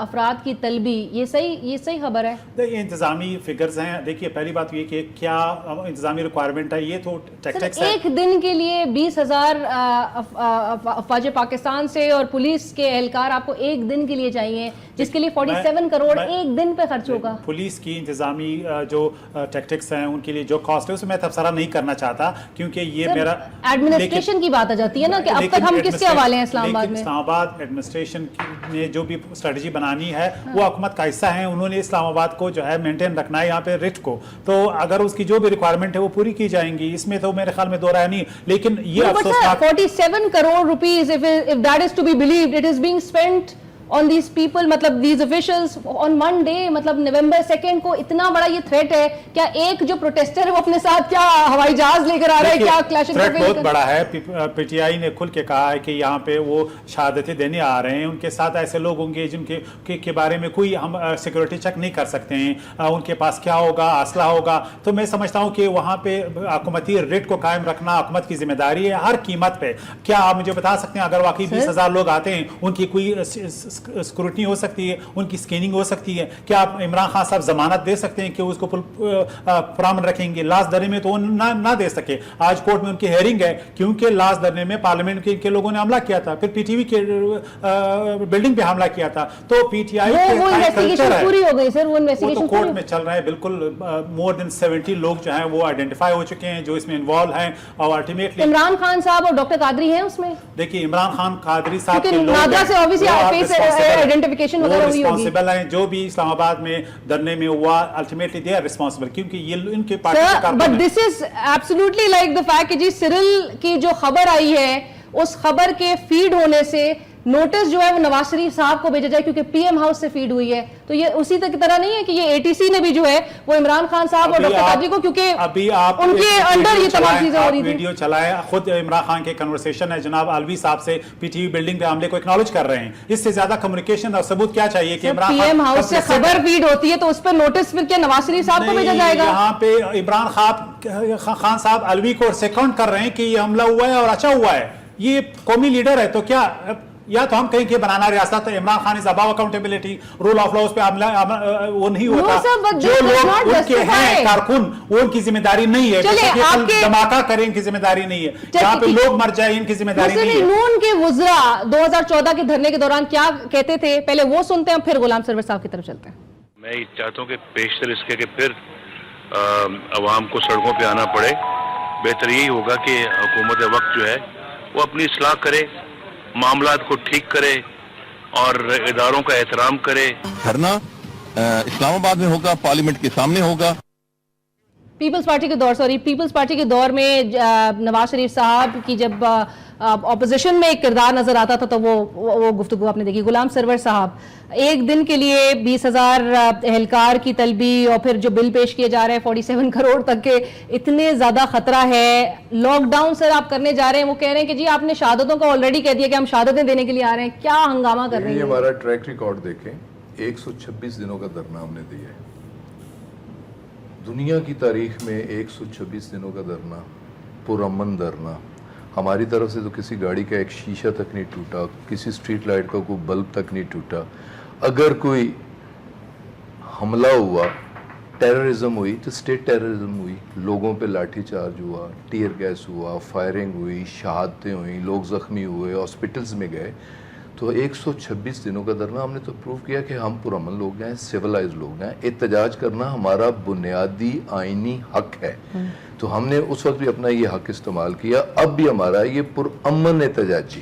افراد کی طلبی، یہ صحیح خبر ہے؟ یہ انتظامی فگرز ہیں. دیکھیے پہلی بات یہ کہ کیا انتظامی ریکوائرمنٹ ہے، یہ تو ٹیکٹکس ہے. ایک دن کے لیے 20,000 افواج پاکستان سے اور پولیس کے اہلکار آپ کو ایک دن کے لیے چاہیے، جس کے لیے 47 کروڑ ایک دن پہ خرچ ہوگا. پولیس کی انتظامی جو ٹیکٹکس ہیں ان کے لیے جو کاسٹ ہے اس میں تبصرہ نہیں کرنا چاہتا، کیونکہ یہ میرا ایڈمنسٹریشن کی بات آ جاتی ہے نا کہ اب تک ہم کس کے حوالے ہیں اسلام آباد میں. اسلام آباد ایڈمنسٹریشن نے جو بھی اسٹریٹجی بنانی ہے وہ حکومت کا حصہ ہیں، انہوں نے اسلام آباد کو جو ہے مینٹین رکھنا ہے یہاں پہ رٹ کو، تو اگر اس کی جو بھی ریکوائرمنٹ ہے وہ پوری کی جائیں گی، اس میں تو میرے خیال میں دو رائے نہیں. لیکن یہ افسوسناک 47 crore rupees, if that is to be believed, it is being spent on these people, مطلب these officials on one day, مطلب نومبر 2 کو اتنا بڑا یہ تھریٹ ہے. کیا ایک جو پروٹیسٹر ہے وہ اپنے ساتھ کیا ہوائی جہاز لے کر آ رہا ہے؟ کیا کلیش بہت بڑا ہے. پی ٹی آئی نے کھل کے کہا ہے کہ یہاں پہ وہ شہادتیں دینے آ رہے ہیں، ان کے ساتھ ایسے لوگ ہوں گے جن کے بارے میں کوئی ہم سیکورٹی چیک نہیں کر سکتے ہیں، ان کے پاس کیا ہوگا، اسلحہ ہوگا. تو میں سمجھتا ہوں کہ وہاں پہ حکومتی ریٹ کو قائم رکھنا حکومت کی ذمہ داری ہے ہر قیمت پہ. کیا آپ مجھے بتا سکتے ہیں اگر واقعی 20,000 لوگ آتے ہیں ان کی کوئی سکروٹنی ہو سکتی ہے، ان کی اسکیننگ ہو سکتی ہے؟ کیا آپ عمران خان صاحب ضمانت دے سکتے ہیں کہ اس کو پرامن رکھیں گے؟ لاس درے میں تو وہ نہ دے سکے. آج کورٹ میں ان کی ہیئرنگ ہے کیونکہ لاس درے میں پارلیمنٹ کے لوگوں نے حملہ کیا تھا، پھر پی ٹی وی کے بلڈنگ پہ حملہ کیا تھا. تو پی ٹی آئی پوری ہو گئی سر، وہ تو کورٹ میں چل رہا ہے. بالکل مور دین 70 لوگ جو ہیں وہ آئیڈینٹیفائی ہو چکے ہیں جو اس میں انوالو ہیں. اور الٹیمیٹلی عمران خان صاحب اور ڈاکٹر قادری ہیں اس میں. دیکھیے عمران خان قادری صاحب کے لوگ ریسپانسبل ہیں جو بھی اسلام آباد میں دھرنے میں ہوا، الٹیمیٹلی دے آر ریسپانسبل کیونکہ یہ ان کے party. But this is absolutely like the fact کہ جی سرل کی جو خبر آئی ہے اس خبر کے فیڈ ہونے سے نوٹس جو ہے وہ نواز شریف صاحب کو بھیجا جائے کیونکہ پی ایم ہاؤس سے فیڈ ہوئی ہے. تو یہ اسی طرح نہیں ہے کہ یہ اے ٹی سی نے بھی جو ہے وہ عمران خان صاحب اور ڈاکٹر قادری کو، کیونکہ ابھی آپ ان کے انڈر یہ تمام چیزیں ہو رہی تھی. ویڈیو چلائے خود عمران خان کے کنورسیشن ہے جناب علوی صاحب سے، پی ٹی وی بلڈنگ پہ حملے کو اکنالج کر رہے ہیں. اس سے زیادہ کمیونیکیشن اور ثبوت کیا چاہیے کہ عمران پی ایم ہاؤس سے خبر فیڈ ہوتی ہے تو اس پر نوٹس پھر کیا نواز شریف صاحب کو بھیجا جائے گا؟ یہاں پہ عمران خان صاحب علوی کو سیکنڈ کر رہے ہیں کہ یہ حملہ ہوا ہے اور اچھا ہوا ہے. یہ قومی لیڈر ہے تو کیا، یا تو ہم کہیں کہ بنانا ریاست عمران خان از اباؤ اکاؤنٹیبلٹی، رول آف لا اس پہ وہ نہیں ہوتا. جو لوگ ان کے ہیں کارکن وہ ان کی ذمہ داری نہیں ہے. دھماکہ کریں ان کی ذمہ داری نہیں ہے، جہاں پہ لوگ مر جائیں ان کی ذمہ داری نہیں ہے. نون کے وزراء 2014 کے دھرنے کے دوران کیا کہتے تھے پہلے وہ سنتے ہیں، پھر غلام سرور صاحب کی طرف چلتے ہیں. میں یہ چاہتا ہوں کہ بیشتر اس کے کہ پھر عوام کو سڑکوں پہ آنا پڑے. بہتر یہی ہوگا کہ حکومت وقت جو ہے وہ اپنی اصلاح کرے، معاملات کو ٹھیک کرے اور اداروں کا احترام کرے. دھرنا اسلام آباد میں ہوگا، پارلیمنٹ کے سامنے ہوگا. پیپلز پارٹی کے دور میں نواز شریف صاحب کی جب اپوزیشن میں ایک کردار نظر آتا تھا تو وہ گفتگو آپ نے دیکھی. غلام سرور صاحب، ایک دن کے لیے 20,000 اہلکار کی طلبی اور پھر جو بل پیش کیے جا رہے ہیں 47 کروڑ تک کے، اتنے زیادہ خطرہ ہے. لاک ڈاؤن سر آپ کرنے جا رہے ہیں، وہ کہہ رہے ہیں کہ جی آپ نے شہادتوں کا آلریڈی کہہ دیا کہ ہم شہادتیں دینے کے لیے آ رہے ہیں. کیا ہنگامہ کر رہے ہیں؟ یہ ہمارا ٹریک ریکارڈ دیکھیں، 126 دنوں کا دھرنا ہم نے دیا ہے. دنیا کی تاریخ میں 126 دنوں کا دھرنا، پرامن دھرنا. ہماری طرف سے تو کسی گاڑی کا ایک شیشہ تک نہیں ٹوٹا، کسی اسٹریٹ لائٹ کا کوئی بلب تک نہیں ٹوٹا. اگر کوئی حملہ ہوا، ٹیررزم ہوئی تو اسٹیٹ ٹیررزم ہوئی، لوگوں پہ لاٹھی چارج ہوا، ٹیئر گیس ہوا، فائرنگ ہوئی، شہادتیں ہوئیں، لوگ زخمی ہوئے، ہاسپٹلز میں گئے. تو 126 دنوں کا دھرنا ہم نے تو پروف کیا کہ ہم پرامن لوگ ہیں، سیولائز لوگ ہیں. احتجاج کرنا ہمارا بنیادی آئینی حق ہے. تو ہم نے اس وقت بھی اپنا یہ حق استعمال کیا. اب بھی ہمارا یہ پرامن احتجاجی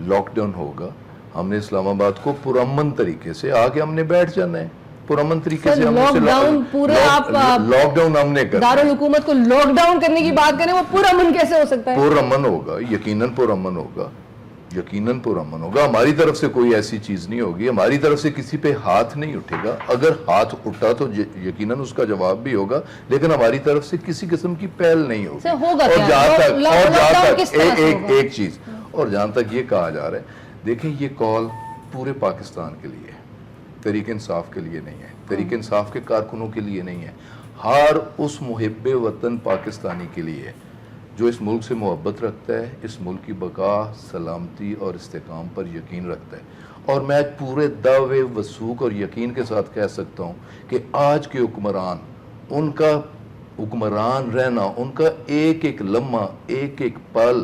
لاک ڈاؤن ہوگا. ہم نے اسلام آباد کو پرامن طریقے سے آگے ہم نے بیٹھ جانا ہے. پرامن طریقے سے لاک ڈاؤن پورے آپ لاک ڈاؤن ہم نے کرنا. دارالحکومت کو لاک ڈاؤن کرنے کی بات کریں، وہ پرامن کیسے ہو سکتا ہے؟ پرامن ہوگا، یقیناً پرامن ہوگا، یقیناً پرامن ہوگا. ہماری طرف سے کوئی ایسی چیز نہیں ہوگی، ہماری طرف سے کسی پہ ہاتھ نہیں اٹھے گا. اگر ہاتھ اٹھا تو یقیناً اس کا جواب بھی ہوگا، لیکن ہماری طرف سے کسی قسم کی پہل نہیں ہوگی. اور جہاں تک ایک چیز، اور جہاں تک یہ کہا جا رہا ہے، دیکھیں یہ کال پورے پاکستان کے لیے ہے، تحریک انصاف کے لیے نہیں ہے، تحریک انصاف کے کارکنوں کے لیے نہیں ہے، ہر اس محب وطن پاکستانی کے لیے ہے جو اس ملک سے محبت رکھتا ہے، اس ملک کی بقا، سلامتی اور استحکام پر یقین رکھتا ہے. اور میں پورے دعوے وثوق اور یقین کے ساتھ کہہ سکتا ہوں کہ آج کے حکمران، ان کا حکمران رہنا، ان کا ایک ایک لمحہ، ایک ایک پل،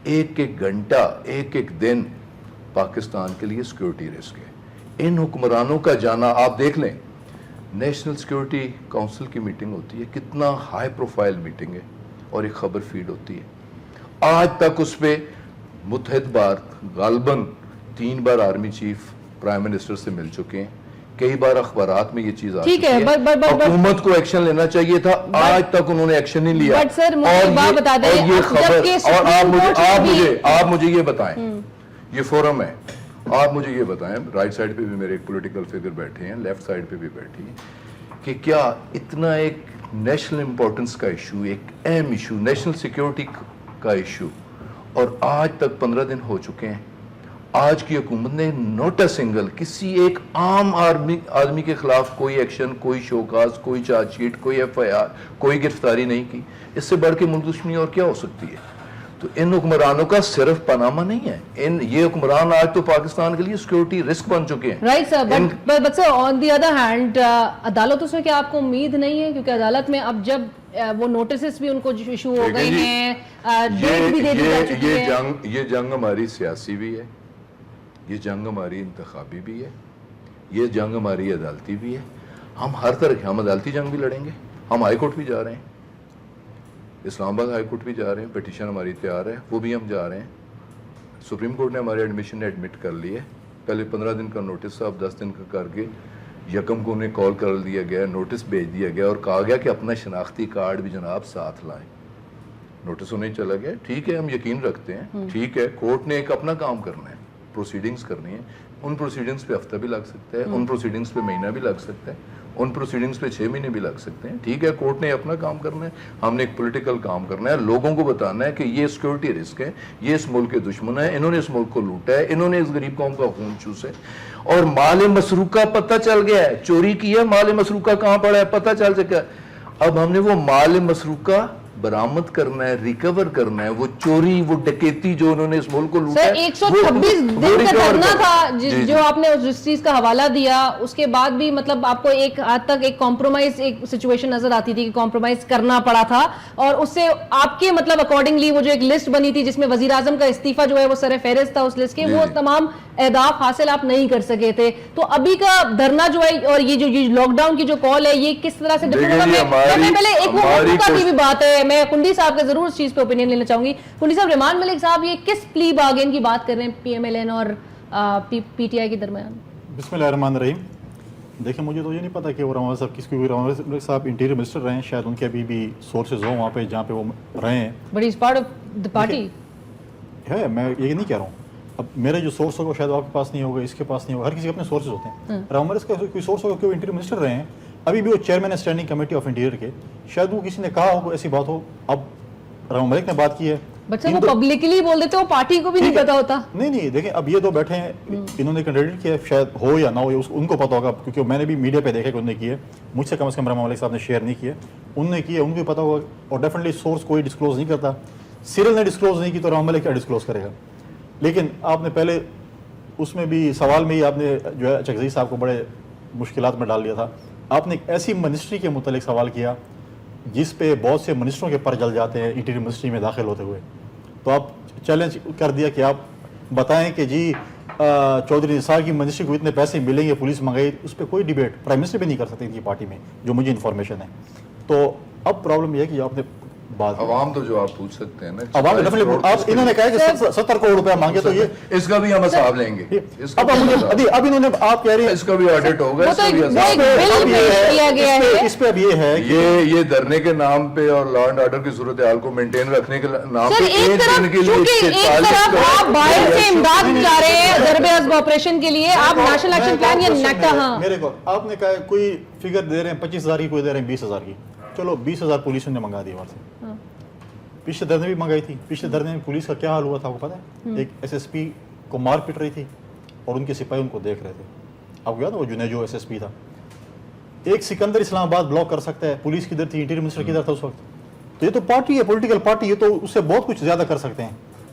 ایک ایک گھنٹہ، ایک ایک دن پاکستان کے لیے سیکورٹی رسک ہے۔ ان حکمرانوں کا جانا، آپ دیکھ لیں نیشنل سیکورٹی کونسل کی میٹنگ ہوتی ہے، کتنا ہائی پروفائل میٹنگ ہے، اور ایک خبر فیڈ ہوتی ہے۔ آج تک اس پہ متحد بھارت غالباً 3 بار آرمی چیف پرائم منسٹر سے مل چکے ہیں، کئی بار اخبارات میں یہ چیز آ چکی ہے، حکومت کو ایکشن لینا چاہیے تھا، آج تک انہوں نے ایکشن نہیں لیا۔ بٹ سر مجھے بات بتا دیں، اور یہ خبر، اور آپ مجھے یہ بتائیں، یہ فورم ہے، آپ مجھے یہ بتائیں، رائٹ سائڈ پہ بھی میرے ایک پولیٹیکل فگر بیٹھے ہیں، لیفٹ سائڈ پہ بھی بیٹھی ہیں، کہ کیا اتنا ایک نیشنل امپورٹنس کا ایشو، ایک اہم ایشو، نیشنل سیکیورٹی کا ایشو، اور آج تک 15 دن ہو چکے ہیں، آج کی حکومت نے نوٹ اے سنگل کسی ایک عام آدمی کے خلاف کوئی ایکشن، کوئی شوکاز، کوئی چارج شیٹ، کوئی ایف آئی آر، کوئی گرفتاری نہیں کی۔ اس سے بڑھ کے ملک دشمنی اور کیا ہو سکتی ہے؟ تو ان حکمرانوں کا صرف پاناما نہیں ہے، یہ حکمران آج تو پاکستان کے لیے سیکورٹی رسک بن چکے ہیں۔ Right sir, but sir on the other hand عدالتوں سے کیا آپ کو امید نہیں ہے؟ کیونکہ عدالت میں اب جب وہ نوٹسز بھی ان کو ایشو ہو گئے ہیں، ڈیٹ بھی دے دی جا چکی ہے۔ یہ جنگ ہماری سیاسی بھی ہے، یہ جنگ ہماری انتخابی بھی ہے، یہ جنگ ہماری عدالتی بھی ہے۔ ہم ہر طرح کے، ہم عدالتی جنگ بھی لڑیں گے، ہم ہائی کورٹ بھی جا رہے ہیں، اسلام آباد ہائی کورٹ بھی جا رہے ہیں، پٹیشن ہماری تیار ہے، وہ بھی ہم جا رہے ہیں۔ سپریم کورٹ نے ہمارے ایڈمیشن ایڈمٹ کر لی ہے، پہلے 15 دن کا نوٹس تھا، اب 10 دن کا کر کے یکم کو انہیں کال کر دیا گیا، نوٹس بھیج دیا گیا اور کہا گیا کہ اپنا شناختی کارڈ بھی جناب ساتھ لائیں۔ نوٹس انہیں چلا گیا، ٹھیک ہے، ہم یقین رکھتے ہیں، ٹھیک ہے، کورٹ نے ایک اپنا کام کرنا ہے، پروسیڈنگز کرنی ہے، ان پروسیڈنگز پہ ہفتہ بھی لگ سکتا ہے، ان پروسیڈنگز پہ مہینہ بھی لگ سکتا ہے، ان پروسیڈنگز پہ 6 مہینے بھی لگ سکتے ہیں، ٹھیک ہے، کورٹ نے اپنا کام کرنا ہے، ہم نے ایک پولیٹیکل کام کرنا ہے، لوگوں کو بتانا ہے کہ یہ سیکورٹی رسک ہے، یہ اس ملک کے دشمن ہے، انہوں نے اس ملک کو لوٹا ہے، انہوں نے اس غریب قوم کا خون چوسا ہے، اور مال مسروقہ پتہ چل گیا ہے، چوری کیا، مال مسروقہ کہاں پڑا ہے پتہ چل چکا ہے، اب ہم نے وہ مال مسروقہ برآمد کرنا ہے، ریکور کرنا ہے، وہ چوری، وہ ڈکیتی جو انہوں نے اس ملک کو لوٹا ہے۔ سر 126 دن کا دھرنا تھا جو آپ نے جس چیز کا حوالہ دیا، اس کے بعد بھی مطلب آپ کو ایک حد تک ایک کمپرومائز ایک سچویشن نظر آتی تھی کہ کمپرومائز کرنا پڑا تھا، اور اس سے آپ کے مطلب اکارڈنگلی وہ جو ایک لسٹ بنی تھی جس میں وزیر اعظم کا استعفیٰ جو ہے وہ سر فہرست تھا اس لسٹ کے، وہ تمام اہداف حاصل آپ نہیں کر سکے تھے۔ تو ابھی کا دھرنا جو ہے اور یہ جو لاک ڈاؤن کی جو کال ہے، یہ کس طرح سے ڈفرینٹ ہوگا؟ میں پہلے ایک وہ کا بھی بات ہے، میں کنڈی صاحب کا ضرور اس چیز پہ اوپینین لینا چاہوں گی۔ کنڈی صاحب، رحمان ملک صاحب یہ کس پلی بارگین کی بات کر رہے ہیں پی ایم ایل این اور پی ٹی آئی کے درمیان؟ بسم اللہ الرحمن الرحیم۔ دیکھیں مجھے تو یہ نہیں پتا کہ وہ رحمان صاحب کس کی، رحمان ملک صاحب انٹیریئر منسٹر رہے ہیں، شاید ان کے ابھی بھی سورسز ہوں وہاں پہ جہاں پہ وہ رہے ہیں، but is part of the party ہے، میں یہ نہیں کہہ رہا ہوں۔ اب میرے جو سورس ہوگا شاید آپ کے پاس نہیں ہوگا، اس کے پاس نہیں ہوگا، ہر کسی کے اپنے سورسز ہوتے ہیں۔ رحمان ملک کا کوئی سورس ہوگا کہ وہ انٹیریئر منسٹر رہے ہیں، ابھی بھی وہ چیئرمین ہے اسٹینڈنگ کمیٹی آف انٹیریئر کے، شاید وہ کسی نے کہا ہو ایسی بات ہو، اب رحمان ملک نے بات کی ہے۔ بٹ سر وہ پبلکلی بول دیتے ہو، پارٹی کو بھی نہیں پتا ہوتا۔ نہیں دیکھیں اب یہ دو بیٹھے ہیں، انہوں نے کینڈیڈیٹ کیا، شاید ہو یا نہ ہو ان کو پتا ہوگا، کیونکہ میں نے بھی میڈیا پہ دیکھا کہ انہوں نے کیے، مجھ سے کم از کم رحمان ملک صاحب نے شیئر نہیں کیے، انہوں نے کیے، ان کو پتا ہوگا، اور ڈیفینیٹلی سورس کوئی ڈسکلوز نہیں کرتا، سیریل نے ڈسکلوز نہیں کی تو رحمان ملک کیا ڈسکلوز کرے گا۔ لیکن آپ نے پہلے اس میں بھی سوال میں ہی آپ نے جو ہے چکزئی صاحب کو بڑے مشکلات میں ڈال دیا تھا، آپ نے ایک ایسی منسٹری کے متعلق سوال کیا جس پہ بہت سے منسٹروں کے پر جل جاتے ہیں انٹیریئر منسٹری میں داخل ہوتے ہوئے، تو آپ چیلنج کر دیا کہ آپ بتائیں کہ جی چودھری نثار کی منسٹری کو اتنے پیسے ملیں گے، پولیس منگائی، اس پہ کوئی ڈیبیٹ پرائم منسٹر بھی نہیں کر سکتے ان کی پارٹی میں، جو مجھے انفارمیشن ہے۔ تو اب پرابلم یہ ہے کہ جو آپ نے بات، عوام تو جو آپ پوچھ سکتے ہیں نا، عوام انہوں نے کہا کہ 70 کروڑ روپیہ مانگے، تو یہ اس کا بھی ہم حساب لیں گے، اب انہوں نے آپ کہہ رہے ہیں اس کا بھی آڈٹ ہوگا، اس کا بھی اس پہ اب یہ ہے یہ دھرنے کے نام پہ اور لا اینڈ آرڈر کی صورتحال کو مینٹین رکھنے کے نام پہ ایک دن کے لیے آپ باہر سے امداد چاہ رہے ہیں ضرب عضب آپریشن کے لیے، آپ نیشنل ایکشن پلان یا نیکٹا، ہاں میرے کو آپ نے کہا کوئی فگر دے رہے ہیں 25,000 کی، کوئی دے رہے ہیں 20,000 کی، چلو 20,000 پولیس نے منگا دی وہاں سے، پچھلے دھرنے بھی منگائی تھی، پچھلے دھرنے میں پولیس کا کیا حال ہوا تھا آپ کو پتا ہے؟ ایک ایس ایس پی کو مار پٹ رہی تھی اور ان کے سپاہی ان کو دیکھ رہے تھے، آپ کو یاد ہے وہ جنید جو ایس ایس پی تھا، ایک سکندر اسلام آباد بلاک کر سکتا ہے، پولیس کدھر تھی، انٹیریئر منسٹر کدھر تھا اس وقت، تو یہ تو پارٹی ہے، پولیٹیکل پارٹی، یہ تو اس سے بہت کچھ زیادہ کر سکتے ہیں،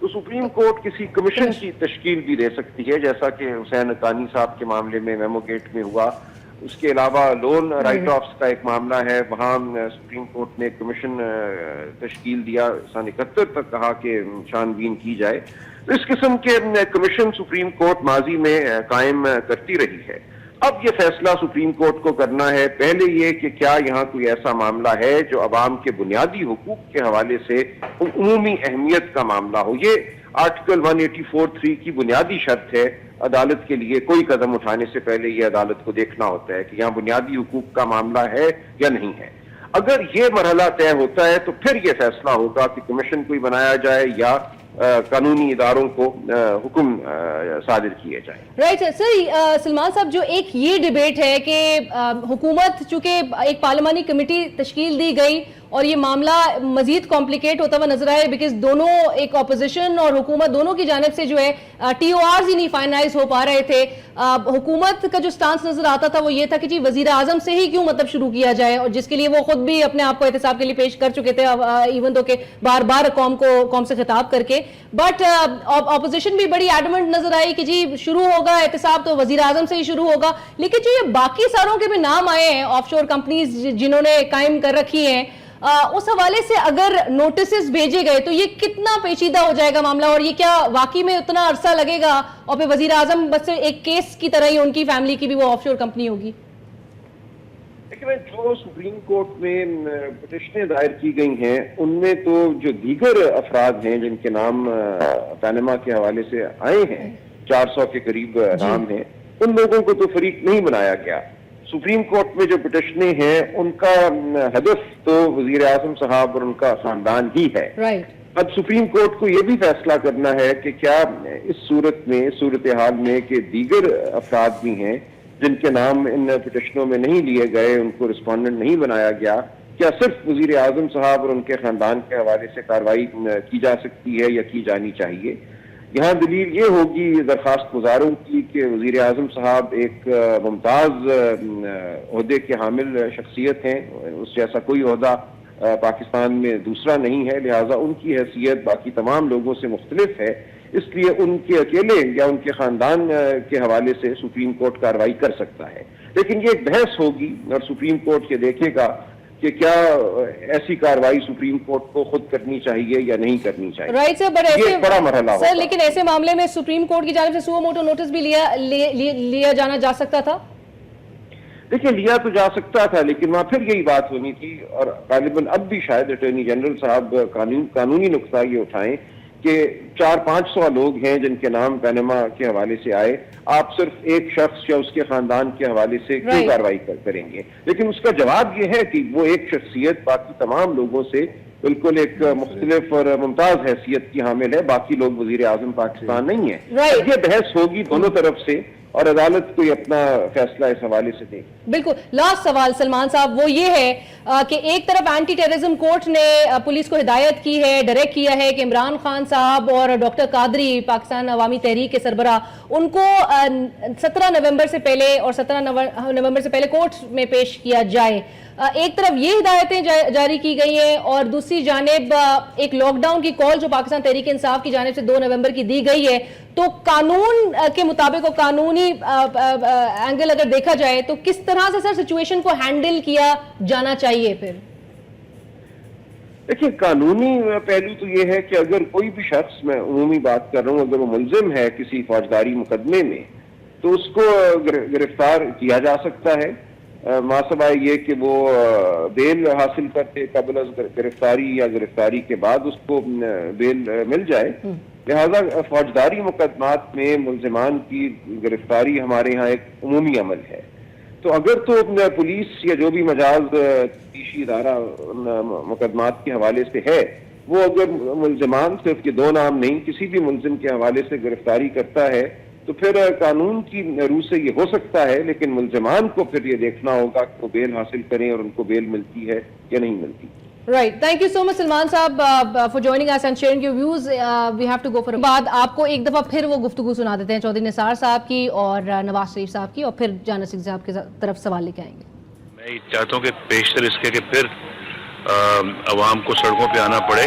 تو سپریم کورٹ کسی کمیشن کی تشکیل بھی دے سکتی ہے، جیسا کہ حسین حقانی صاحب کے معاملے میں میمو گیٹ میں ہوا. اس کے علاوہ لون رائٹ آفس کا ایک معاملہ ہے، وہاں سپریم کورٹ نے کمیشن تشکیل دیا، سن 71 تک کہا کہ چھان بین کی جائے. تو اس قسم کے کمیشن سپریم کورٹ ماضی میں قائم کرتی رہی ہے. اب یہ فیصلہ سپریم کورٹ کو کرنا ہے، پہلے یہ کہ کیا یہاں کوئی ایسا معاملہ ہے جو عوام کے بنیادی حقوق کے حوالے سے عمومی اہمیت کا معاملہ ہو. یہ آرٹیکل 184(3) کی بنیادی شرط ہے. عدالت کے لیے کوئی قدم اٹھانے سے پہلے یہ عدالت کو دیکھنا ہوتا ہے کہ یہاں بنیادی حقوق کا معاملہ ہے یا نہیں ہے. اگر یہ مرحلہ طے ہوتا ہے تو پھر یہ فیصلہ ہوگا کہ کمیشن کوئی بنایا جائے یا قانونی اداروں کو حکم صادر کیے جائیں. رائٹ سر، سلمان صاحب، جو ایک یہ ڈیبیٹ ہے کہ حکومت چونکہ ایک پارلیمانی کمیٹی تشکیل دی گئی اور یہ معاملہ مزید کمپلیکیٹ ہوتا ہوا نظر آئے، بیکاز دونوں ایک اپوزیشن اور حکومت دونوں کی جانب سے جو ہے ٹی او آرز ہی نہیں فائنلائز ہو پا رہے تھے. حکومت کا جو سٹانس نظر آتا تھا وہ یہ تھا کہ جی وزیر اعظم سے ہی کیوں مطلب شروع کیا جائے، اور جس کے لیے وہ خود بھی اپنے آپ کو احتساب کے لیے پیش کر چکے تھے، ایون تو کہ بار بار قوم سے خطاب کر کے. بٹ اپوزیشن بھی بڑی ایڈمنٹ نظر آئی کہ جی شروع ہوگا احتساب تو وزیر اعظم سے ہی شروع ہوگا. لیکن جو یہ باقی ساروں کے بھی نام آئے ہیں آف شور کمپنیز جنہوں نے قائم کر رکھی ہیں، اس حوالے سے اگر نوٹسز بھیجے گئے تو یہ کتنا پیچیدہ ہو جائے گا معاملہ، اور یہ کیا واقعی میں اتنا عرصہ لگے گا، اور پھر وزیر اعظم بس ایک کیس کی طرح ہی ان کی فیملی کی بھی وہ آف شور کمپنی ہوگی؟ لیکن جو سپریم کورٹ میں پٹیشنیں دائر کی گئی ہیں ان میں تو جو دیگر افراد ہیں جن کے نام پاناما کے حوالے سے آئے ہیں، 400 کے قریب نام ہیں، ان لوگوں کو تو فریق نہیں بنایا گیا. سپریم کورٹ میں جو پٹیشنیں ہیں ان کا ہدف تو وزیر اعظم صاحب اور ان کا خاندان ہی ہے. اب سپریم کورٹ کو یہ بھی فیصلہ کرنا ہے کہ کیا اس صورتحال میں کہ دیگر افراد بھی ہیں جن کے نام ان پٹیشنوں میں نہیں لیے گئے، ان کو رسپونڈنٹ نہیں بنایا گیا، کیا صرف وزیر اعظم صاحب اور ان کے خاندان کے حوالے سے کارروائی کی جا سکتی ہے یا کی جانی چاہیے. یہاں دلیل یہ ہوگی درخواست گزاروں کی کہ وزیر اعظم صاحب ایک ممتاز عہدے کے حامل شخصیت ہیں، اس جیسا کوئی عہدہ پاکستان میں دوسرا نہیں ہے، لہٰذا ان کی حیثیت باقی تمام لوگوں سے مختلف ہے. اس لیے ان کے اکیلے یا ان کے خاندان کے حوالے سے سپریم کورٹ کارروائی کر سکتا ہے. لیکن یہ ایک بحث ہوگی اور سپریم کورٹ یہ دیکھے گا کہ کیا ایسی کارروائی سپریم کورٹ کو خود کرنی چاہیے یا نہیں کرنی چاہیے. رائٹ سر، بٹ ایسے بڑا مرحلہ سر لیکن ایسے معاملے میں سپریم کورٹ کی جانب سے سو موٹو نوٹس بھی لیا جانا جا سکتا تھا. دیکھیں لیا تو جا سکتا تھا، لیکن وہاں پھر یہی بات ہونی تھی، اور غالباً اب بھی شاید اٹارنی جنرل صاحب قانونی نقطہ یہ اٹھائیں کہ 400-500 لوگ ہیں جن کے نام پاناما کے حوالے سے آئے، آپ صرف ایک شخص یا اس کے خاندان کے حوالے سے کیوں کارروائی کریں گے. لیکن اس کا جواب یہ ہے کہ وہ ایک شخصیت باقی تمام لوگوں سے بالکل ایک مختلف اور ممتاز حیثیت کی حامل ہے، باقی لوگ وزیر اعظم پاکستان نہیں ہیں. یہ بحث ہوگی دونوں طرف سے اور عدالت کوئی اپنا فیصلہ اس حوالے سے دے. بالکل. لاسٹ سوال سلمان صاحب وہ یہ ہے کہ ایک طرف اینٹی ٹیررزم کورٹ نے پولیس کو ہدایت کی ہے، ڈائریکٹ کیا ہے کہ عمران خان صاحب اور ڈاکٹر قادری پاکستان عوامی تحریک کے سربراہ ان کو 17 نومبر سے پہلے اور 17 نومبر سے پہلے کورٹ میں پیش کیا جائے. ایک طرف یہ ہدایتیں جاری کی گئی ہیں اور دوسری جانب ایک لاک ڈاؤن کی کال جو پاکستان تحریک انصاف کی جانب سے 2 نومبر کی دی گئی ہے. تو قانون کے مطابق اور قانونی اینگل اگر دیکھا جائے تو کس طرح سے سر سچویشن کو ہینڈل کیا جانا چاہیے؟ پھر دیکھیں قانونی پہلو تو یہ ہے کہ اگر کوئی بھی شخص، میں عمومی بات کر رہا ہوں، اگر وہ ملزم ہے کسی فوجداری مقدمے میں تو اس کو گرفتار کیا جا سکتا ہے، ماسوائے یہ کہ وہ بیل حاصل کرتے قبل از گرفتاری یا گرفتاری کے بعد اس کو بیل مل جائے. لہذا فوجداری مقدمات میں ملزمان کی گرفتاری ہمارے ہاں ایک عمومی عمل ہے. تو اگر تو پولیس یا جو بھی مجاز تفتیشی ادارہ مقدمات کے حوالے سے ہے، وہ اگر ملزمان صرف یہ 2 نام نہیں کسی بھی ملزم کے حوالے سے گرفتاری کرتا ہے تو پھر قانون کی روح سے یہ ہو سکتا ہے، لیکن ملزمان کو پھر یہ دیکھنا ہوگا کہ وہ بیل حاصل کریں اور ان کو بیل ملتی ہے یا نہیں ملتی. Right. Thank you so much Salman صاحب for joining us and sharing your views. We have to go for a بعد آپ کو ایک دفعہ پھر وہ گفتگو سنا دیتے ہیں چودھری نثار صاحب کی اور نواز شریف صاحب کی، اور پھر جانا سنگھ صاحب کی طرف سوال لے کے آئیں گے. میں چاہتا ہوں کہ بیشتر اس کے کہ پھر عوام کو سڑکوں پہ آنا پڑے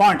point.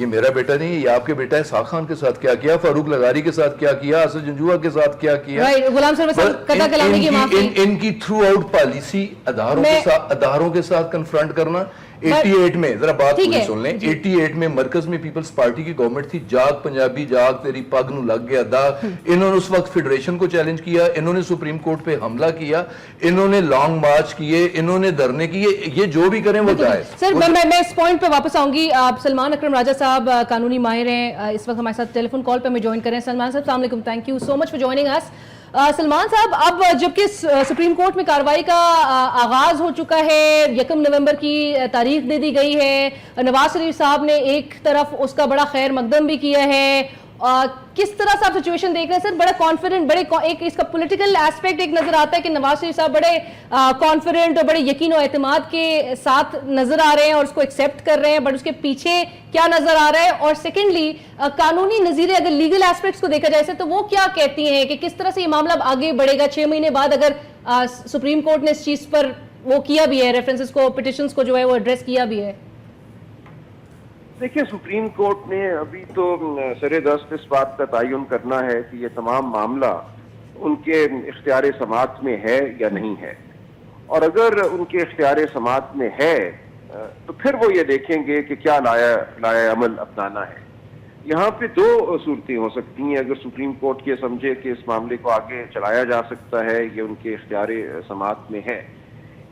یہ میرا بیٹا نہیں ہے، یہ آپ کے بیٹا ہے. ساخ خان کے ساتھ کیا کیا، فاروق لغاری کے ساتھ کیا کیا، اسد جنجوعہ کے ساتھ کیا کیا. غلام صاحب ان کی تھرو آؤٹ پالیسی اداروں کے ساتھ کنفرنٹ کرنا. 88 میں ذرا بات پوری سن لیں. 88 میں مرکز میں پیپلز پارٹی کی گورنمنٹ تھی. جاگ پنجابی جاگ تیری پگ نو لگ گیا داغ. انہوں نے اس وقت فیڈریشن کو چیلنج کیا، انہوں نے سپریم کورٹ پہ حملہ کیا، انہوں نے لانگ مارچ کیے، انہوں نے دھرنے کیے. یہ جو بھی کریں وہ جائے. سر میں اس پوائنٹ پہ واپس آؤں گی. سلمان اکرم راجہ صاحب قانونی ماہر ہیں، اس وقت ہمارے ساتھ ٹیلی فون کال پہ ہمیں جوائن کریں. سلمان صاحب السلام علیکم، thank you so much for joining us. Salman صاحب، اب جبکہ سپریم کورٹ میں کارروائی کا آغاز ہو چکا ہے، 1 نومبر کی تاریخ دے دی گئی ہے، نواز شریف صاحب نے ایک طرف اس کا بڑا خیر مقدم بھی کیا ہے، کس طرح سے آپ سچویشن دیکھ رہے ہیں سر؟ بڑا کانفیڈنٹ، بڑے ایک اس کا پولیٹیکل ایسپیکٹ ایک نظر آتا ہے کہ نواز شریف صاحب بڑے کانفیڈنٹ اور بڑے یقین و اعتماد کے ساتھ نظر آ رہے ہیں اور اس کو ایکسیپٹ کر رہے ہیں، بٹ اس کے پیچھے کیا نظر آ رہا ہے؟ اور سیکنڈلی قانونی نظریے اگر لیگل ایسپیکٹس کو دیکھا جائے تو وہ کیا کہتی ہیں کہ کس طرح سے یہ معاملہ اب آگے بڑھے گا 6 مہینے بعد، اگر سپریم کورٹ نے اس چیز پر وہ کیا بھی ہے، ریفرنسز کو، پٹیشنز کو جو ہے وہ ایڈریس کیا بھی ہے؟ دیکھیں، سپریم کورٹ نے ابھی تو سر دست اس بات کا تعین کرنا ہے کہ یہ تمام معاملہ ان کے اختیار سماعت میں ہے یا نہیں ہے، اور اگر ان کے اختیار سماعت میں ہے تو پھر وہ یہ دیکھیں گے کہ کیا لایا عمل اپنانا ہے. یہاں پہ 2 صورتیں ہو سکتی ہیں اگر سپریم کورٹ یہ سمجھے کہ اس معاملے کو آگے چلایا جا سکتا ہے، یہ ان کے اختیار سماعت میں ہے.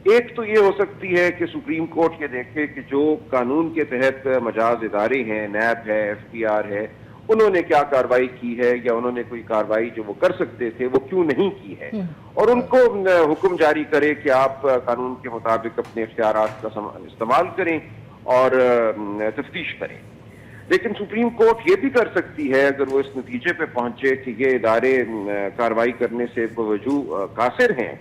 ایک تو یہ ہو سکتی ہے کہ سپریم کورٹ یہ دیکھے کہ جو قانون کے تحت مجاز ادارے ہیں، نیب ہے، FTR ہے، انہوں نے کیا کارروائی کی ہے، یا انہوں نے کوئی کارروائی جو وہ کر سکتے تھے وہ کیوں نہیں کی ہے، اور ان کو حکم جاری کرے کہ آپ قانون کے مطابق اپنے اختیارات کا استعمال کریں اور تفتیش کریں. لیکن سپریم کورٹ یہ بھی کر سکتی ہے اگر وہ اس نتیجے پہ پہنچے کہ یہ ادارے کارروائی کرنے سے بوجو قاصر ہیں،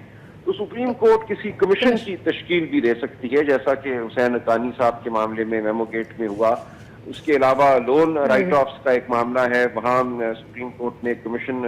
تو سپریم کورٹ کسی کمیشن کی تشکیل بھی دے سکتی ہے، جیسا کہ حسین حقانی صاحب کے معاملے میں میمو گیٹ میں ہوا. اس کے علاوہ لون رائٹ آفس کا ایک معاملہ ہے، وہاں سپریم کورٹ نے ایک کمیشن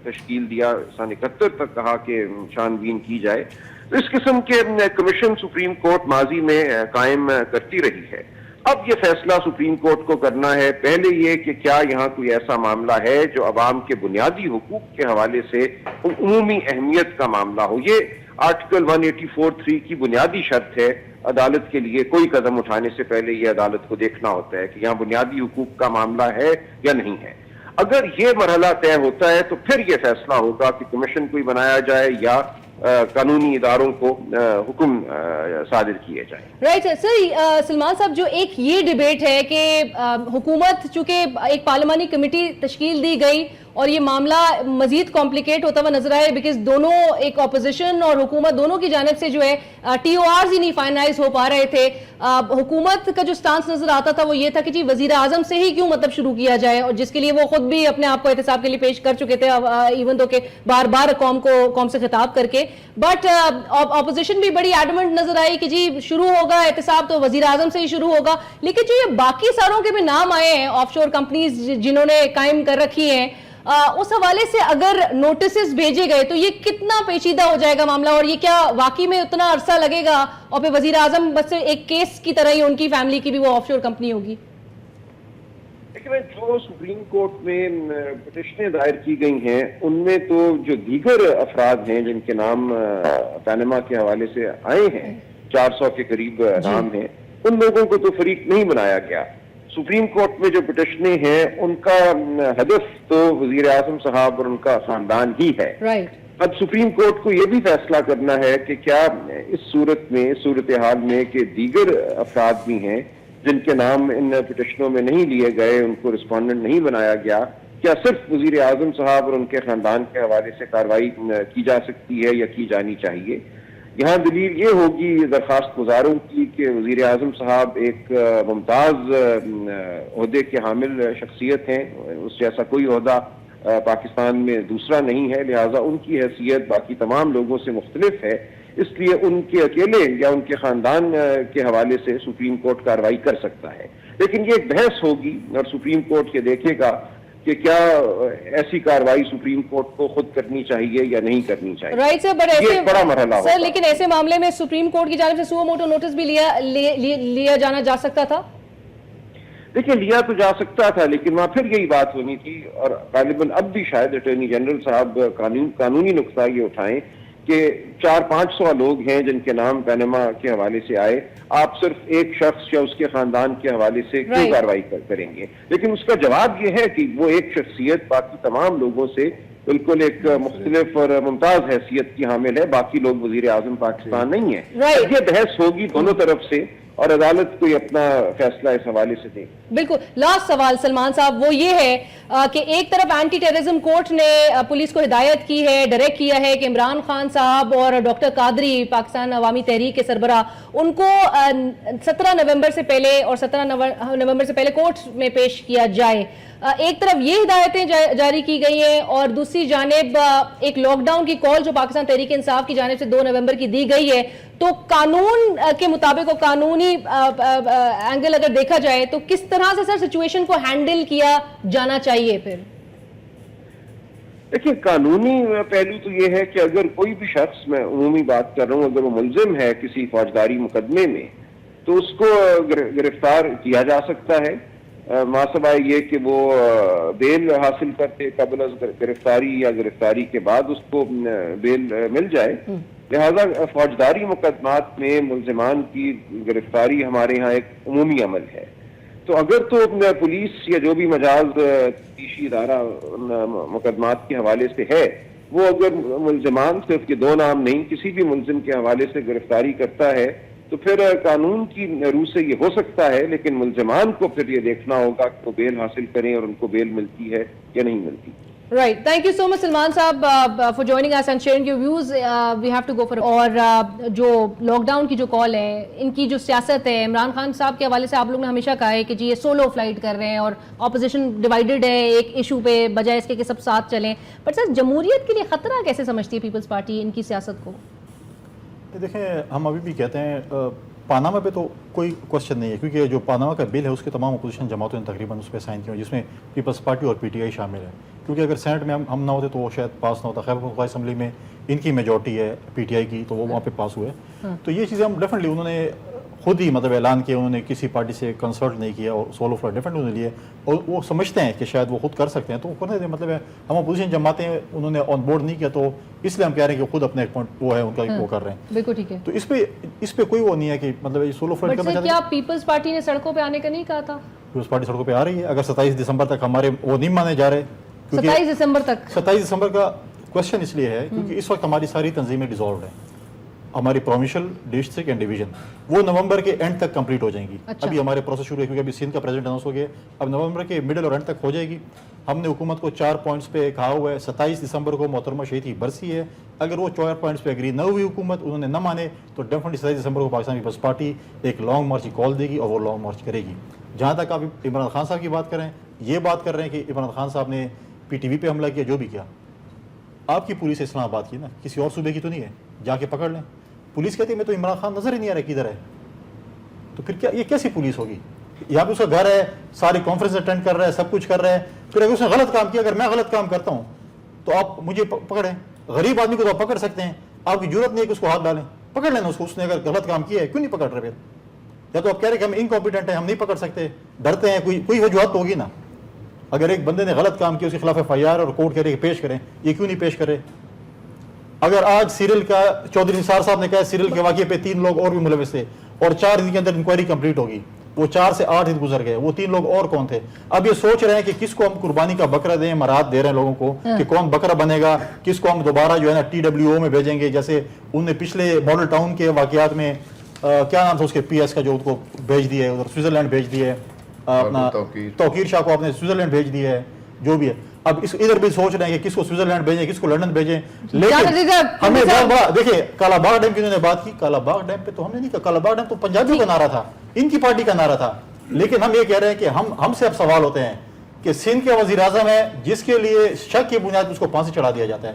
تشکیل دیا، سن 71 تک کہا کہ چھان بین کی جائے. تو اس قسم کے کمیشن سپریم کورٹ ماضی میں قائم کرتی رہی ہے. اب یہ فیصلہ سپریم کورٹ کو کرنا ہے، پہلے یہ کہ کیا یہاں کوئی ایسا معاملہ ہے جو عوام کے بنیادی حقوق کے حوالے سے عمومی اہمیت کا معاملہ ہو. یہ آرٹیکل 184(3) کی بنیادی شرط ہے. عدالت کے لیے کوئی قدم اٹھانے سے پہلے یہ عدالت کو دیکھنا ہوتا ہے کہ یہاں بنیادی حقوق کا معاملہ ہے یا نہیں ہے. اگر یہ مرحلہ طے ہوتا ہے تو پھر یہ فیصلہ ہوگا کہ کمیشن کوئی بنایا جائے یا قانونی اداروں کو حکم صادر کیے جائیں. Right sir. سلمان صاحب، جو ایک یہ ڈیبیٹ ہے کہ حکومت چونکہ ایک پارلیمانی کمیٹی تشکیل دی گئی اور یہ معاملہ مزید کمپلیکیٹ ہوتا ہوا نظر آئے، بیکاز دونوں ایک اپوزیشن اور حکومت دونوں کی جانب سے جو ہے TORs ہی نہیں فائنلائز ہو پا رہے تھے. حکومت کا جو سٹانس نظر آتا تھا وہ یہ تھا کہ جی وزیر اعظم سے ہی کیوں مطلب شروع کیا جائے، اور جس کے لیے وہ خود بھی اپنے آپ کو احتساب کے لیے پیش کر چکے تھے، ایون دو کہ بار بار قوم سے خطاب کر کے. بٹ اپوزیشن بھی بڑی ایڈمنٹ نظر آئی کہ جی شروع ہوگا احتساب تو وزیر اعظم سے ہی شروع ہوگا. لیکن جو یہ باقی ساروں کے بھی نام آئے ہیں، آف شور کمپنیز جنہوں نے قائم کر رکھی ہیں، اس حوالے سے اگر نوٹسز بھیجے گئے تو یہ کتنا پیچیدہ ہو جائے گا معاملہ، اور یہ کیا واقعی میں اتنا عرصہ لگے گا، اور پھر وزیر اعظم بس ایک کیس کی طرح ہی ان کی فیملی کی بھی وہ آف شور کمپنی ہوگی؟ جو سپریم کورٹ میں پٹیشنیں دائر کی گئی ہیں ان میں تو جو دیگر افراد ہیں جن کے نام پاناما کے حوالے سے آئے ہیں، 400 کے قریب نام ہیں، ان لوگوں کو تو فریق نہیں بنایا گیا. سپریم کورٹ میں جو پٹیشنیں ہیں ان کا ہدف تو وزیر اعظم صاحب اور ان کا خاندان ہی ہے. اب سپریم کورٹ کو یہ بھی فیصلہ کرنا ہے کہ کیا اس صورتحال میں کہ دیگر افراد بھی ہیں جن کے نام ان پٹیشنوں میں نہیں لیے گئے، ان کو رسپونڈنٹ نہیں بنایا گیا، کیا صرف وزیر اعظم صاحب اور ان کے خاندان کے حوالے سے کارروائی کی جا سکتی ہے یا کی جانی چاہیے. یہاں دلیل یہ ہوگی درخواست گزاروں کی کہ وزیر اعظم صاحب ایک ممتاز عہدے کے حامل شخصیت ہیں، اس جیسا کوئی عہدہ پاکستان میں دوسرا نہیں ہے، لہٰذا ان کی حیثیت باقی تمام لوگوں سے مختلف ہے. اس لیے ان کے اکیلے یا ان کے خاندان کے حوالے سے سپریم کورٹ کارروائی کر سکتا ہے. لیکن یہ ایک بحث ہوگی اور سپریم کورٹ یہ دیکھے گا کہ کیا ایسی کارروائی سپریم کورٹ کو خود کرنی چاہیے یا نہیں کرنی چاہیے. رائٹ سر، بٹ ایسے بڑا مرحلہ ہوگا. سر لیکن ایسے معاملے میں سپریم کورٹ کی جانب سے سو موٹو نوٹس بھی لیا جانا جا سکتا تھا. دیکھیں لیا تو جا سکتا تھا، لیکن وہاں پھر یہی بات ہونی تھی، اور غالباً اب بھی شاید اٹارنی جنرل صاحب قانونی نقطہ یہ اٹھائیں کہ 400-500 لوگ ہیں جن کے نام پینما کے حوالے سے آئے، آپ صرف ایک شخص یا اس کے خاندان کے حوالے سے کیوں کارروائی کریں گے؟ لیکن اس کا جواب یہ ہے کہ وہ ایک شخصیت باقی تمام لوگوں سے بالکل ایک مختلف اور ممتاز حیثیت کی حامل ہے، باقی لوگ وزیر اعظم پاکستان نہیں ہیں۔ یہ بحث ہوگی دونوں طرف سے، اور عدالت کوئی اپنا فیصلہ اس حوالے سے دے۔ بالکل، لاسٹ سوال سلمان صاحب وہ یہ ہے کہ ایک طرف اینٹی ٹیررزم کورٹ نے پولیس کو ہدایت کی ہے، ڈائریکٹ کیا ہے کہ عمران خان صاحب اور ڈاکٹر قادری پاکستان عوامی تحریک کے سربراہ ان کو 17 نومبر سے پہلے اور 17 نومبر سے پہلے کورٹ میں پیش کیا جائے۔ ایک طرف یہ ہدایتیں جاری کی گئی ہیں اور دوسری جانب ایک لاک ڈاؤن کی کال جو پاکستان تحریک انصاف کی جانب سے 2 نومبر کی دی گئی ہے، تو قانون کے مطابق اور قانونی اینگل اگر دیکھا جائے تو کس طرح سے سر سچویشن کو ہینڈل کیا جانا چاہیے؟ پھر دیکھیں قانونی پہلو تو یہ ہے کہ اگر کوئی بھی شخص، میں عمومی بات کر رہا ہوں، اگر وہ ملزم ہے کسی فوجداری مقدمے میں تو اس کو گرفتار کیا جا سکتا ہے، ماسوائے یہ کہ وہ بیل حاصل کرتے قبل از گرفتاری یا گرفتاری کے بعد اس کو بیل مل جائے۔ لہذا فوجداری مقدمات میں ملزمان کی گرفتاری ہمارے ہاں ایک عمومی عمل ہے۔ تو اگر تو پولیس یا جو بھی مجاز تفتیشی ادارہ مقدمات کے حوالے سے ہے، وہ اگر ملزمان صرف یہ 2 نام نہیں کسی بھی ملزم کے حوالے سے گرفتاری کرتا ہے تو پھر قانون کی روح سے یہ ہو سکتا ہے، لیکن ملزمان کو پھر یہ دیکھنا ہوگا کہ وہ بیل حاصل کریں اور ان کو بیل ملتی ہے یا نہیں ملتی۔ Right. Thank you so much Salman صاحب for joining us and sharing your views. We have to go for اور جو لاک ڈاؤن کی جو کال ہے، ان کی جو سیاست ہے، عمران خان صاحب کے حوالے سے آپ لوگ نے ہمیشہ کہا ہے کہ جی یہ سولو فلائٹ کر رہے ہیں اور اپوزیشن ڈیوائیڈڈ ہے ایک ایشو پہ بجائے اس کے کہ سب ساتھ چلیں، پر سر جمہوریت کے لیے خطرہ کیسے سمجھتی ہے پیپلز پارٹی ان کی سیاست کو؟ دیکھیں ہم ابھی بھی کہتے ہیں پاناما پہ تو کوئی کوشچن نہیں ہے، کیونکہ جو پاناما کا بل ہے اس کے تمام اپوزیشن جماعتوں نے تقریباً اس پہ سائن کیا، جس میں پیپلز پارٹی اور پی ٹی آئی شامل ہے، کیونکہ اگر سینٹ میں ہم نہ ہوتے تو وہ شاید پاس نہ ہوتا۔ خیبر پختونخوا اسمبلی میں ان کی میجورٹی ہے پی ٹی آئی کی، تو وہ وہاں پہ پاس ہوئے۔ تو یہ چیزیں ہم ڈیفینیٹلی انہوں نے خود ہی مطلب اعلان کیا، انہوں نے کسی پارٹی سے کنسلٹ نہیں کیا، اور سولو فلائٹ ڈیفینیٹلی انہوں نے لیے، اور وہ سمجھتے ہیں کہ شاید وہ خود کر سکتے ہیں، تو وہ کرنے دیں۔ مطلب ہے ہم اپوزیشن جماعتیں انہوں نے آن بورڈ نہیں کیا، تو اس لیے ہم کہہ رہے ہیں کہ خود اپنے ایک پوائنٹ وہ ہے ان کا وہ کر رہے ہیں۔ بالکل ٹھیک ہے۔ تو اس پہ کوئی وہ نہیں ہے کہ مطلب یہ سولو فلائٹ کرنا چاہتے ہیں۔ کیا پیپلز پارٹی نے سڑکوں پہ آنے کا نہیں کہا تھا؟ پیپلز پارٹی سڑکوں پہ آ رہی ہے، اگر 27 دسمبر تک ہمارے وہ نہیں مانے جا رہے، 27 دسمبر تک 27 دسمبر کا کوشچن اس لیے ہے کیونکہ اس وقت ہماری ساری تنظیمیں ڈیزالوڈ ہیں، ہماری پروونشل، ڈسٹرکٹ اینڈ ڈویژن، وہ نومبر کے اینڈ تک کمپلیٹ ہو جائیں گی۔ ابھی ہمارے پروسیس شروع ہے کیونکہ ابھی سندھ کا پریزیڈنٹ اناؤنس ہو گیا، اب نومبر کے مڈل اور اینڈ تک ہو جائے گی۔ ہم نے حکومت کو 4 پوائنٹس پہ کہا ہوا ہے، 27 دسمبر کو محترمہ شہید کی برسی ہے، اگر وہ 4 پوائنٹس پہ اگری نہ ہوئی حکومت، انہوں نے نہ مانے، تو ڈیفینیٹلی 27 دسمبر کو پاکستان پیپلز پارٹی ایک لانگ مارچ کی کال دے گی، اور وہ لانگ مارچ کرے گی۔ جہاں تک آپ عمران خان صاحب کی بات کریں، یہ بات کر رہے ہیں کہ عمران خان صاحب نے پی ٹی وی پہ حملہ کیا، جو بھی کیا، آپ کی پولیس اسلام آباد کی نا، کسی اور صوبے کی تو نہیں ہے، جا کے پکڑ لیں۔ پولیس کہتی ہے میں تو عمران خان نظر ہی نہیں آ رہا کدھر ہے، تو پھر کیا یہ کیسی پولیس ہوگی؟ یہاں پہ اس کا گھر ہے، ساری کانفرنس اٹینڈ کر رہا ہے، سب کچھ کر رہا ہے، پھر اگر اس نے غلط کام کیا، اگر میں غلط کام کرتا ہوں تو آپ مجھے پکڑیں۔ غریب آدمی کو تو آپ پکڑ سکتے ہیں، آپ کی ضرورت نہیں ہے کہ اس کو ہاتھ ڈالیں، پکڑ لینا اس کو، اس نے اگر غلط کام کیا ہے کیوں نہیں پکڑ رہے؟ پھر یا تو آپ کہہ رہے کہ ہم انکمپیٹنٹ ہیں، ہم نہیں پکڑ سکتے، ڈرتے ہیں، کوئی وجوہات تو ہوگی نا۔ اگر ایک بندے نے غلط کام کیا، اس کے خلاف ایف آئی آر اور کورٹ کہہ رہے کہ پیش کریں، یہ کیوں نہیں پیش کرے؟ اگر آج سیریل کا چودھری نثار صاحب نے کہا سیریل کے واقعے پہ 3 لوگ اور بھی ملوث تھے اور 4 دن کے اندر انکوائری کمپلیٹ ہوگی، وہ 4 سے 8 دن گزر گئے، وہ 3 لوگ اور کون تھے؟ اب یہ سوچ رہے ہیں کہ کس کو ہم قربانی کا بکرا دیں، مراد دے رہے ہیں لوگوں کو کہ کون بکرا بنے گا، کس کو ہم دوبارہ جو ہے نا TWO میں بھیجیں گے، جیسے انہوں نے پچھلے ماڈل ٹاؤن کے واقعات میں کیا نام تھا اس کے PS کا جو ان کو بھیج دیا ہے، ادھر سوئٹزرلینڈ بھیج دیا ہے، اپنا توقیر شاہ کو آپ نے سوئٹزرلینڈ بھیج دیا ہے، جو بھی ہے۔ اب ادھر بھی سوچ رہے ہیں کہ کس کو سوئٹزرلینڈ بھیجیں، کس کو لندن بھیجیں، لیکن ہمیں دیکھیں کالا باغ ڈیم کی انہوں نے بات کی، کالا باغ ڈیم پہ تو ہم نے نہیں کہا، کالا باغ ڈیم تو پنجابیوں کا نعرہ تھا، ان کی پارٹی کا نعرہ تھا، لیکن ہم یہ کہہ رہے ہیں کہ ہم سے اب سوال ہوتے ہیں کہ سندھ کے وزیر اعظم ہے جس کے لیے شک کی بنیاد پر اس کو پھانسی چڑھا دیا جاتا ہے،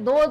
2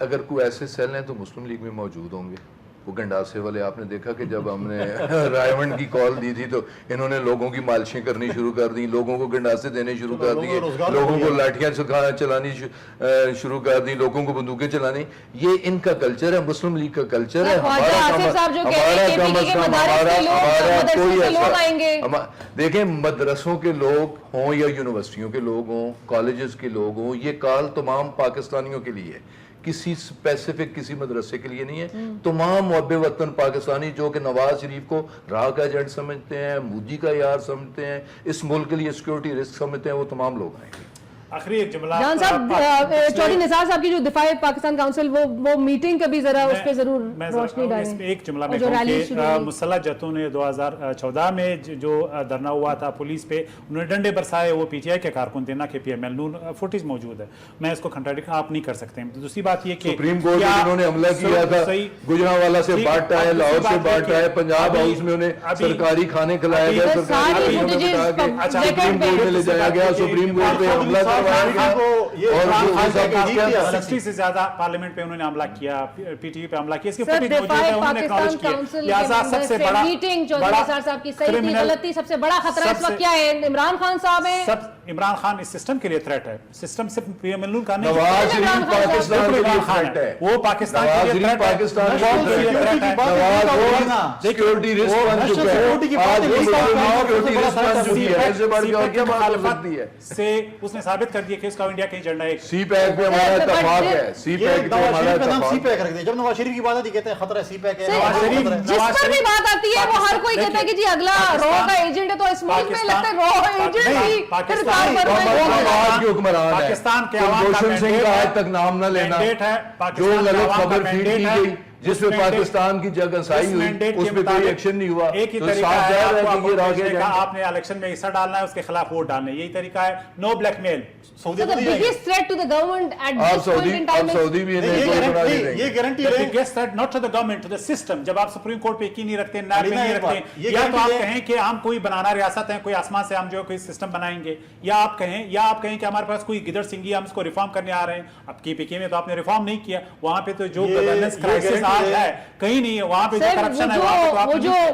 اگر کوئی ایسے سیل ہیں تو مسلم لیگ میں موجود ہوں گے. وہ گنڈاسے والے آپ نے دیکھا کہ جب ہم نے رائمنڈ کی کال دی تھی تو انہوں نے لوگوں کی مالشیں کرنی شروع کر دی, لوگوں کو گنڈاسے دینے شروع کر دیے, لوگوں کو لاٹھیاں چلانی شروع کر دی, لوگوں کو بندوقیں چلانی. یہ ان کا کلچر ہے, مسلم لیگ کا کلچر ہے. دیکھیں مدرسوں کے لوگ ہوں یا یونیورسٹیوں کے لوگ ہوں, کالجز کے لوگ ہوں, یہ کال تمام پاکستانیوں کے لیے ہے, کسی اسپیسیفک کسی مدرسے کے لیے نہیں ہے. تمام محب وطن پاکستانی جو کہ نواز شریف کو راہ کا ایجنٹ سمجھتے ہیں, مودی کا یار سمجھتے ہیں, اس ملک کے لیے سیکورٹی رسک سمجھتے ہیں, وہ تمام لوگ آئیں گے. آخری ایک جملہ جان صاحب, چودھری نثار صاحب کی جو دفاع پاکستان کاؤنسل وہ میٹنگ کا بھی ذرا اس پہ ضرور روشنی ڈالیں. ایک جملہ میں کہوں کہ مسلح جتوں نے 2014 میں جو دھرنا ہوا تھا پولیس پہ, انہوں نے ڈنڈے برسائے, وہ پی ٹی آئی کے کارکن تھے نہ کہ پی ایم ایل. نون فوٹیج موجود ہے, میں اس کو کنٹراڈکٹ آپ نہیں کر سکتے. دوسری بات یہ کہ سپریم کورٹ میں انہوں نے حملہ کیا تھا, گجرانوالہ سے بانٹا ہے, لاہور سے بانٹا ہے, پنجاب ہاؤس میں انہیں سرکاری کھانے کھلائے گئے, سرکاری سپریم کورٹ میں لے جایا گیا, سپریم کورٹ پہ حملہ کروایا گیا. سے زیادہ پارلیمنٹ پہ انہوں نے حملہ کیا, پی ٹی وی پہ حملہ کیا, اس کی فوٹیج موجود ہے, انہوں نے اکنالج کیا. لہٰذا سب سے بڑا میٹنگ چودھری نثار صاحب کی صحیح تھی, غلطی, سب سے بڑا خطرہ اس وقت کیا ہے؟ عمران خان صاحب ہیں. عمران خان اس سسٹم کے لیے تھریٹ ہے, سسٹم صرف پی ایم ایل کا نہیں, نواز شریف پاکستان کے لیے تھریٹ ہے, وہ پاکستان کے لیے پاکستان کے لیے تھریٹ ہے. نواز سیکورٹی رسک بن چکا ہے, آج وہ سیکورٹی رسک بن چکی ہے. ایسے بڑھ کے اور کیا بات ہو سکتی ہے؟ سے اس نے ثابت کر دیا کہ اس کا انڈیا کا ایجنڈا ہے. سی پیک پہ ہمارا اتفاق ہے, سی پیک پہ ہمارا اتفاق سی پیک رکھ دیں. جب نواز شریف کی بات آتی کہتے ہیں خطرہ سی پیک ہے. جس پر بھی بات آتی ہے وہ ہر کوئی کہتا ہے کہ جی اگلا رو کا ایجنٹ ہے, تو اس ملک میں لگتا ہے رو ایجنٹ ہی کردار پر آج کے حکمران ہے. پاکستان کے عوام کا گلبھوشن سنگھ کا آج تک نام نہ لینا, جو غلط خبر فیڈ کی گئی جس میں پاکستان کی جگہ سائی ہوئی, اس پہ کوئی ایکشن نہیں ہوا. ایک ہی طریقہ ہے, آپ نے الیکشن میں حصہ ڈالنا ہے, اس کے خلاف ووٹ ڈالنا ہے, یہی طریقہ ہے. No blackmail. So the biggest threat to the government at this point in time is یہ گارنٹی ہے, the biggest threat not to the government, to the system. جب آپ سپریم کورٹ پہ یقین نہیں رکھتے, نیب پہ نہیں رکھتے, یا تو آپ کہیں کہ ہم کوئی بنانا ریاست ہیں, کوئی آسمان سے ہم جو کوئی سسٹم بنائیں گے, یا آپ کہیں کہ ہمارے پاس کوئی گدڑ سنگھی, ہم اس کو ریفارم کرنے آ رہے ہیں. اب کی پی کے میں تو آپ نے ریفارم نہیں کیا, وہاں پہ تو جو گورننس کرائسس آج ہے کہیں نہیں ہے, وہاں پہ جو کرپشن ہے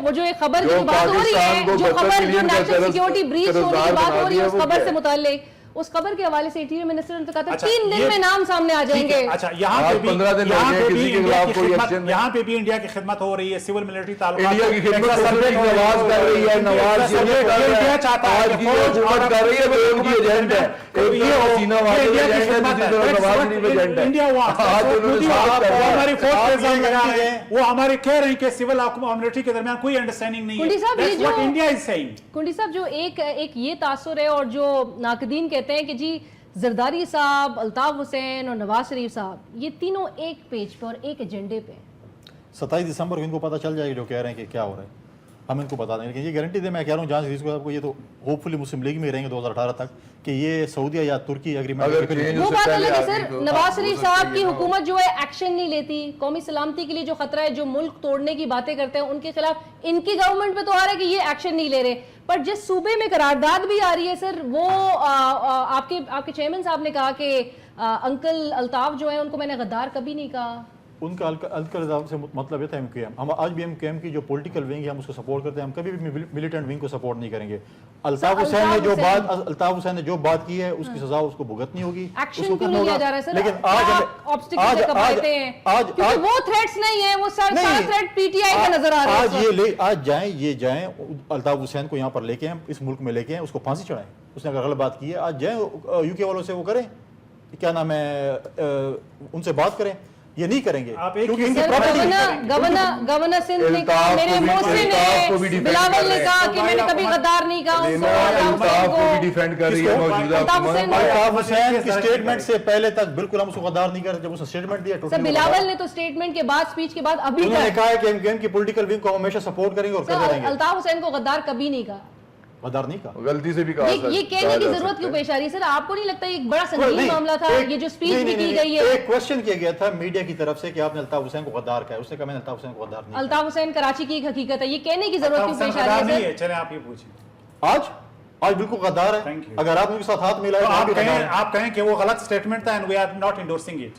وہ جو ایک خبر کی بات ہو رہی ہے, جو خبر جو نیشنل سیکورٹی بریچ ہونے کی بات ہو رہی ہے, اس خبر سے متعلق, اس خبر کے حوالے سے انٹیریئر منسٹر نے کہا تھا 3 دن میں نام سامنے آ جائیں گے. اچھا, یہاں پہ بھی انڈیا کی خدمت ہو رہی ہے, سول ملٹری تعلقات, انڈیا کی خدمت نواز کر رہی ہے, نواز شریف چاہتا ہے کہ حکومت کر رہی ہے, وہ ان کی ایجنٹ ہے. یہ حسینہ واجد ایجنٹ ہے, جس طرح نواز شریف ایجنٹ ہے. انڈیا ہماری فورس پہ الزام لگا رہے ہیں, وہ ہمارے کہہ رہے ہیں کہ سول اور ملٹری کے درمیان کوئی انڈرسٹینڈنگ نہیں ہے. That's what India is saying. کنڈی صاحب, جو ایک یہ تاثر ہے, اور جو ناقدین کہتے ہیں کہ جی زرداری صاحب, الطاف حسین اور نواز شریف صاحب, یہ تینوں ایک پیج پہ اور ایک ایجنڈے پہ. 27 دسمبر کو ان کو پتہ چل جائے گا جو کہہ رہے ہیں کہ کیا ہو رہا ہے, ہم ان کو بتا دیں. لیکن یہ گارنٹی دیں, میں کہہ رہا ہوں جہاں سے آپ کو, یہ تو ہوپ فلی مسلم لیگ میں رہیں گے 2018 تک, کہ یہ سعودیہ یا ترکی ایگریمنٹ. وہ بات الگ ہے سر, نواز شریف صاحب کی حکومت جو ہے ایکشن نہیں لیتی, قومی سلامتی کے لیے جو خطرہ ہے, جو ملک توڑنے کی باتیں کرتے ہیں, ان کے خلاف ان کی گورنمنٹ پہ تو آ رہا ہے کہ یہ ایکشن نہیں لے رہے. پر جس صوبے میں قرارداد بھی آ رہی ہے سر, وہ آپ کے چیئرمین صاحب نے کہا کہ انکل الطاف جو ہیں ان کو میں نے غدار کبھی نہیں کہا. ان کا الطاف سے مطلب یہ تھا ایم کیو ایم. ہم آج بھی ایم کیو ایم کی جو پولیٹیکل ونگ ہے ہم اس کو سپورٹ کرتے ہیں, ہم کبھی بھی ملیٹنٹ ونگ کو سپورٹ نہیں کریں گے. الطاف حسین نے جو بات کی ہے اس کی سزا اس کو بھگتنی ہوگی. ایکشن کیوں نہیں لیا جا رہا ہے سر؟ لیکن آج کیونکہ وہ تھریٹس نہیں ہیں, وہ سارا تھریٹ پی ٹی آئی کا نظر آ رہا ہے. آج جائیں الطاف حسین کو یہاں پر لے کے ہیں, اس ملک میں لے کے ہیں, اس کو پھانسی چڑھائیں. اس نے اگر غلط بات کی ہے, آج جائیں یو کے والوں سے وہ کریں, کیا نام ہے, ان سے بات کریں. یہ نہیں کریں گے کیونکہ ان کی گورنر سندھ نے کہا, میرے محسن نے, بلاول نے کہا کہ میں نے کبھی غدار نہیں کہا. الطاف حسین کی اسٹیٹمنٹ سے پہلے تک بالکل ہم اس کو غدار نہیں کرتے. جب اس نے اسٹیٹمنٹ دیا, بلاول نے تو اسٹیٹمنٹ کے بعد, اسپیچ کے بعد ابھی انہوں نے کہا ہے کہ ایم کیو ایم کی پولیٹیکل ونگ کو ہمیشہ سپورٹ کریں گے اور کرتے رہیں گے. الطاف حسین کو غدار کبھی نہیں کہا, غدار نہیں کہا, غلطی سے بھی کہا. یہ کہنے کی ضرورت کیوں پیش آ رہی ہے سر؟ آپ کو نہیں لگتا ایک بڑا سنگین معاملہ تھا یہ جو اسپیچ بھی کی گئی ہے؟ ایک کوشچن کیا گیا تھا میڈیا کی طرف سے کہ آپ نے الطاف حسین کو غدار کہا ہے, اس نے کہا میں نے الطاف حسین کو غدار نہیں. الطاف حسین کراچی کی ایک حقیقت ہے, یہ کہنے کی ضرورت کیوں پیش آ رہی ہے سر؟ چلیں آپ یہ پوچھیں. آج بالکل غدار ہے. اگر آپ ان کے ساتھ ہاتھ ملائے, آپ کہیں کہ وہ غلط اسٹیٹمنٹ تھا, and we are not endorsing it.